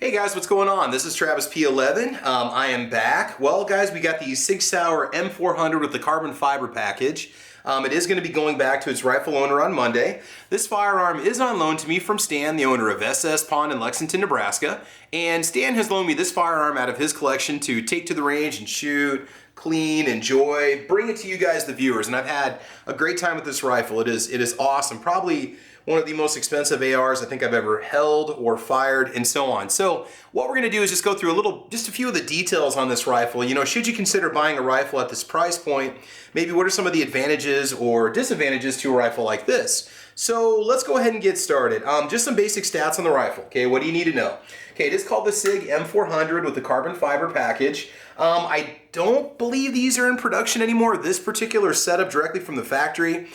Hey guys, what's going on? This is Travis P11. I am back. Well guys, we got the Sig Sauer M400 with the carbon fiber package. It is going to be going back to its rightful owner on Monday. This firearm is on loan to me from Stan, the owner of SS Pawn in Lexington, Nebraska. And Stan has loaned me this firearm out of his collection to take to the range and shoot, clean, enjoy, bring it to you guys, the viewers. And I've had a great time with this rifle. It is awesome. Probably one of the most expensive ARs I think I've ever held or fired, and so on. So what we're gonna do is just go through just a few of the details on this rifle. You know, should you consider buying a rifle at this price point, maybe what are some of the advantages or disadvantages to a rifle like this? So let's go ahead and get started. Just some basic stats on the rifle, okay? What do you need to know? Okay, it is called the SIG M400 with the carbon fiber package. I don't believe these are in production anymore, this particular setup directly from the factory.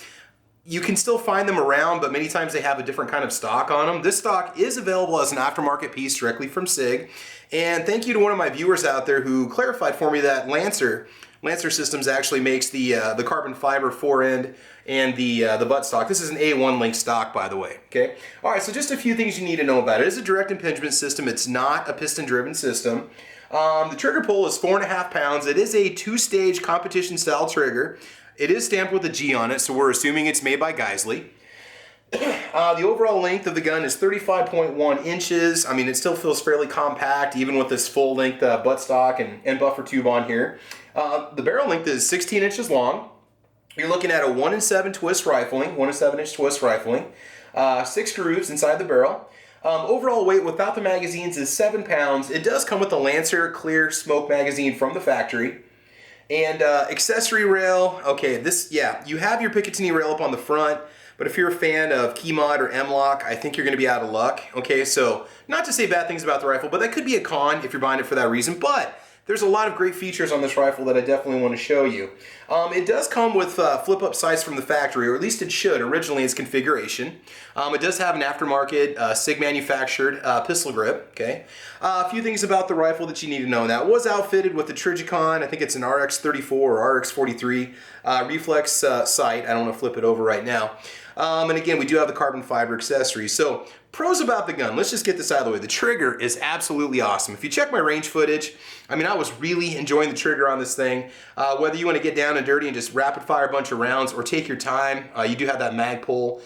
You can still find them around, but many times they have a different kind of stock on them. This stock is available as an aftermarket piece directly from SIG. And thank you to one of my viewers out there who clarified for me that Lancer Systems actually makes the carbon fiber forend and the buttstock. This is an A1 link stock, by the way. Okay. All right. So just a few things you need to know about it. It is a direct impingement system. It's not a piston-driven system. The trigger pull is 4.5 pounds. It is a two-stage competition-style trigger. It is stamped with a G on it, so we're assuming it's made by Geissele. The overall length of the gun is 35.1 inches. I mean, it still feels fairly compact, even with this full-length buttstock and buffer tube on here. The barrel length is 16 inches long. You're looking at a 1-in-7 twist rifling, 1-in-7-inch twist rifling. 6 grooves inside the barrel. Overall weight without the magazines is 7 pounds. It does come with a Lancer clear smoke magazine from the factory. And accessory rail, okay, you have your Picatinny rail up on the front, but if you're a fan of Keymod or M-LOK, I think you're going to be out of luck. Okay, so not to say bad things about the rifle, but that could be a con if you're buying it for that reason. But there's a lot of great features on this rifle that I definitely want to show you. It does come with flip-up sights from the factory, or at least it should, originally its configuration. It does have an aftermarket, SIG manufactured pistol grip, okay? A few things about the rifle that you need to know. Now, it was outfitted with the Trijicon, I think it's an RX-34 or RX-43 reflex sight. I don't want to flip it over right now. And again, we do have the carbon fiber accessories. So, pros about the gun, let's just get this out of the way. The trigger is absolutely awesome. If you check my range footage, I mean, I was really enjoying the trigger on this thing. Whether you want to get down and dirty and just rapid fire a bunch of rounds or take your time, you do have that mag pull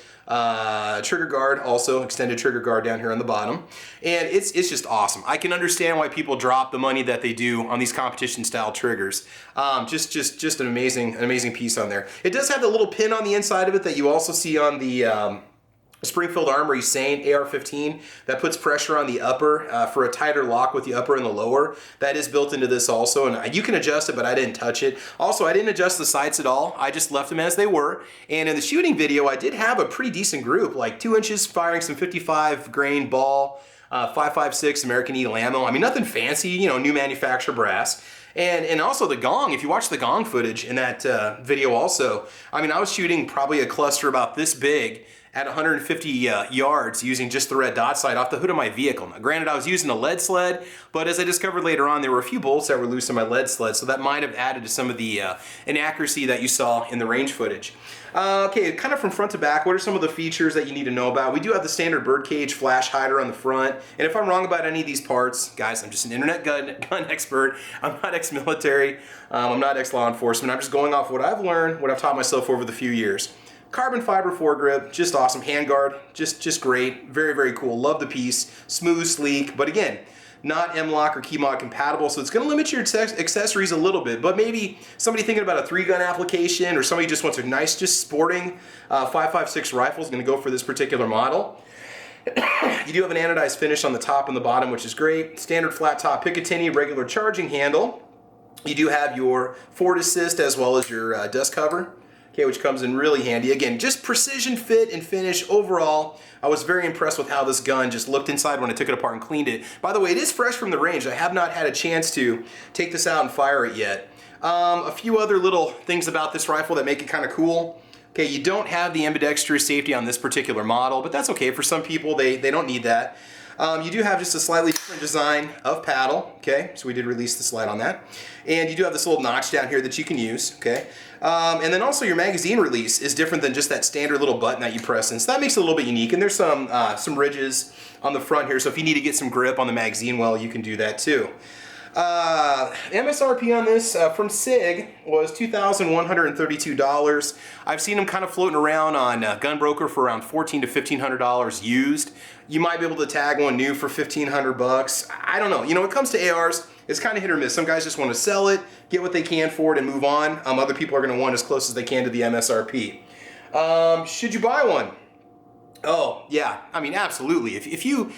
trigger guard, also extended trigger guard down here on the bottom, and it's just awesome. I can understand why people drop the money that they do on these competition style triggers. Just an amazing piece on there. It does have the little pin on the inside of it that you also see on the Springfield Armory Saint AR-15 that puts pressure on the upper for a tighter lock with the upper and the lower. That is built into this also, and you can adjust it, but I didn't touch it. Also, I didn't adjust the sights at all. I just left them as they were. And in the shooting video, I did have a pretty decent group, like 2 inches firing some 55 grain ball, 5.56 American Eagle ammo. I mean, nothing fancy, you know, new manufacturer brass. And also the gong, if you watch the gong footage in that video also, I mean, I was shooting probably a cluster about this big at 150 yards using just the red dot sight off the hood of my vehicle. Now, granted, I was using a lead sled, but as I discovered later on, there were a few bolts that were loose in my lead sled, so that might have added to some of the inaccuracy that you saw in the range footage. Okay, kind of from front to back, what are some of the features that you need to know about? We do have the standard birdcage flash hider on the front, and if I'm wrong about any of these parts, guys, I'm just an internet gun expert. I'm not ex-military, I'm not ex-law enforcement. I'm just going off what I've learned, what I've taught myself over the few years. Carbon fiber foregrip, just awesome. Handguard, just great. Very cool. Love the piece. Smooth, sleek, but again, not M-LOK or Keymod compatible, so it's going to limit your accessories a little bit. But maybe somebody thinking about a 3-gun application, or somebody just wants a nice, just sporting 5.56 rifle is going to go for this particular model. You do have an anodized finish on the top and the bottom, which is great. Standard flat top Picatinny, regular charging handle. You do have your forward assist as well as your dust cover. Okay, which comes in really handy. Again, just precision fit and finish overall. I was very impressed with how this gun just looked inside when I took it apart and cleaned it. By the way, it is fresh from the range. I have not had a chance to take this out and fire it yet. A few other little things about this rifle that make it kind of cool. Okay, you don't have the ambidextrous safety on this particular model, but that's okay. For some people, they don't need that. You do have just a slightly different design of paddle, okay? So we did release the slide on that. And you do have this little notch down here that you can use, okay? And then also your magazine release is different than just that standard little button that you press in. So that makes it a little bit unique. And there's some ridges on the front here. So if you need to get some grip on the magazine well, you can do that too. MSRP on this from SIG was $2,132. I've seen them kind of floating around on Gunbroker for around $1,400 to $1,500 used. You might be able to tag one new for $1,500. I don't know. You know, when it comes to ARs, it's kind of hit or miss. Some guys just want to sell it, get what they can for it, and move on. Other people are going to want as close as they can to the MSRP. Should you buy one? Oh yeah, I mean absolutely. If you're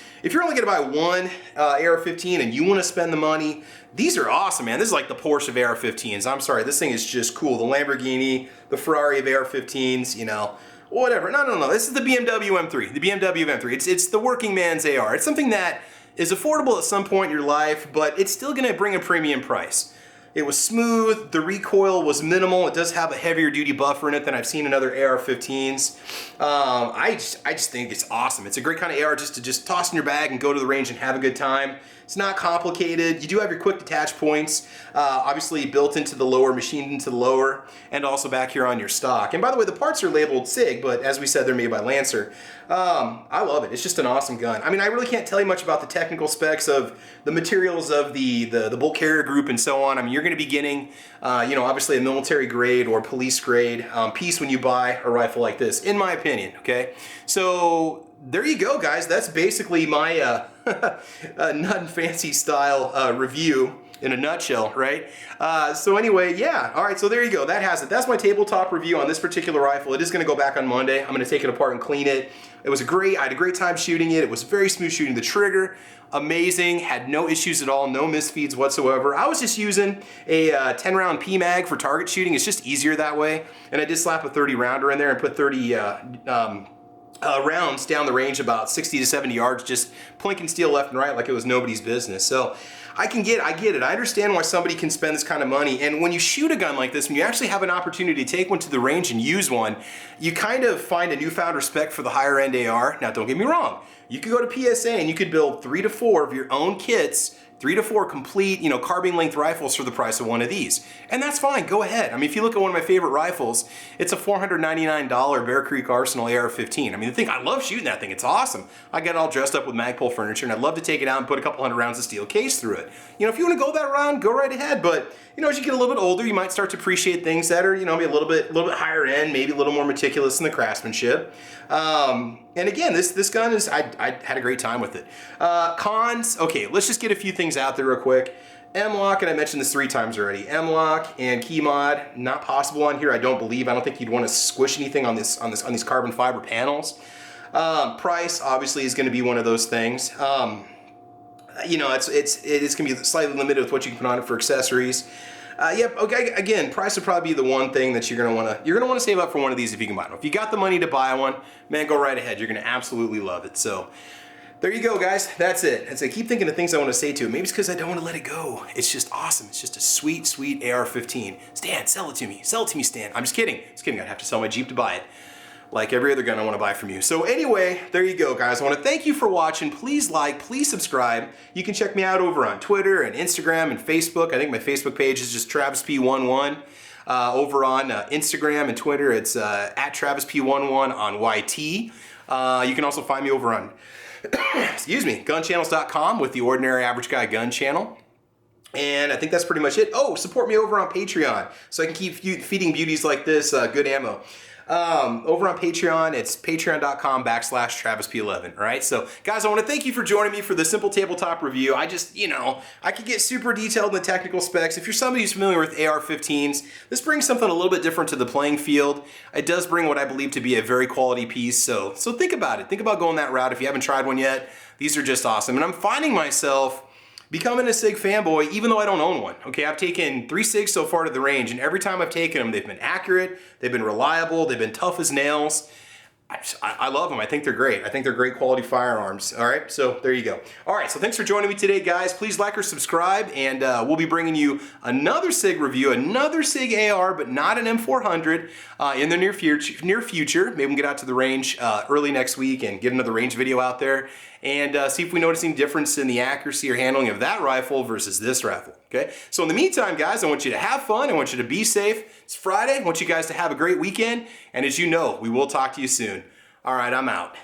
only gonna buy one AR-15 and you want to spend the money, these are awesome, man. This is like the Porsche of AR-15s. I'm sorry, this thing is just cool. The Lamborghini, the Ferrari of AR-15s, you know, whatever. No. This is the BMW M3. The BMW M3. It's the working man's AR. It's something that is affordable at some point in your life, but it's still gonna bring a premium price. It was smooth, the recoil was minimal. It does have a heavier duty buffer in it than I've seen in other AR-15s. I just think it's awesome. It's a great kind of AR just to toss in your bag and go to the range and have a good time. It's not complicated. You do have your quick detach points, obviously built into the lower, machined into the lower, and also back here on your stock. And by the way, the parts are labeled SIG, but as we said, they're made by Lancer. I love it. It's just an awesome gun. I mean, I really can't tell you much about the technical specs of the materials of the bolt carrier group and so on. I mean, you're going to be getting, you know, obviously a military grade or police grade piece when you buy a rifle like this, in my opinion, okay? So there you go, guys. That's basically my nut and fancy style review in a nutshell, right? So anyway, yeah. All right, so there you go. That has it. That's my tabletop review on this particular rifle. It is going to go back on Monday. I'm going to take it apart and clean it. It was I had a great time shooting it. It was very smooth shooting. The trigger, amazing. Had no issues at all. No misfeeds whatsoever. I was just using a 10-round PMag for target shooting. It's just easier that way. And I did slap a 30 rounder in there and put 30 rounds down the range about 60 to 70 yards, just plinking steel left and right like it was nobody's business. So I get it. I understand why somebody can spend this kind of money. And when you shoot a gun like this, when you actually have an opportunity to take one to the range and use one, you kind of find a newfound respect for the higher end AR. Now, don't get me wrong. You could go to PSA and you could build 3 to 4 of your own kits, 3 to 4 complete, you know, carbine length rifles for the price of one of these. And that's fine, go ahead. I mean, if you look at one of my favorite rifles, it's a $499 Bear Creek Arsenal AR-15. I mean, I love shooting that thing, it's awesome. I get it all dressed up with Magpul furniture and I'd love to take it out and put a couple hundred rounds of steel case through it. You know, if you want to go that round, go right ahead, but you know, as you get a little bit older, you might start to appreciate things that are, you know, maybe a little bit higher end, maybe a little more meticulous in the craftsmanship. And again, this gun is, I had a great time with it. Cons, okay, let's just get a few things out there real quick. M-LOK, and I mentioned this 3 times already. M-LOK and key mod, not possible on here, I don't believe. I don't think you'd want to squish anything on these carbon fiber panels. Price, obviously, is going to be one of those things. You know, it is going to be slightly limited with what you can put on it for accessories. Yep. Okay. Again, price would probably be the one thing that you're gonna want to save up for one of these if you can buy them. If you got the money to buy one, man, go right ahead. You're gonna absolutely love it. So, there you go, guys. That's it. I keep thinking of things I want to say to it. Maybe it's because I don't want to let it go. It's just awesome. It's just a sweet, sweet AR-15. Stan, sell it to me. Sell it to me, Stan. I'm just kidding. I'd have to sell my Jeep to buy it. Like every other gun I want to buy from you. So anyway, there you go, guys. I want to thank you for watching. Please like, please subscribe. You can check me out over on Twitter and Instagram and Facebook. I think my Facebook page is just TravisP11. Over on Instagram and Twitter, it's at TravisP11 on YT. You can also find me over on, excuse me, gunchannels.com with the Ordinary Average Guy Gun Channel. And I think that's pretty much it. Oh, support me over on Patreon so I can keep feeding beauties like this good ammo. Over on Patreon, it's patreon.com/TravisP11, all right? So, guys, I want to thank you for joining me for the simple tabletop review. I just, you know, I could get super detailed in the technical specs. If you're somebody who's familiar with AR-15s, this brings something a little bit different to the playing field. It does bring what I believe to be a very quality piece, so think about it. Think about going that route if you haven't tried one yet. These are just awesome, and I'm finding myself becoming a SIG fanboy, even though I don't own one. Okay, I've taken 3 SIGs so far to the range, and every time I've taken them, they've been accurate, they've been reliable, they've been tough as nails. I love them. I think they're great. I think they're great quality firearms. All right, so there you go. All right, so thanks for joining me today, guys. Please like or subscribe, and we'll be bringing you another SIG review, another SIG AR, but not an M400 in the near future. Maybe we can get out to the range early next week and get another range video out there and see if we notice any difference in the accuracy or handling of that rifle versus this rifle. Okay, so in the meantime, guys, I want you to have fun. I want you to be safe. It's Friday. I want you guys to have a great weekend. And as you know, we will talk to you soon. All right, I'm out.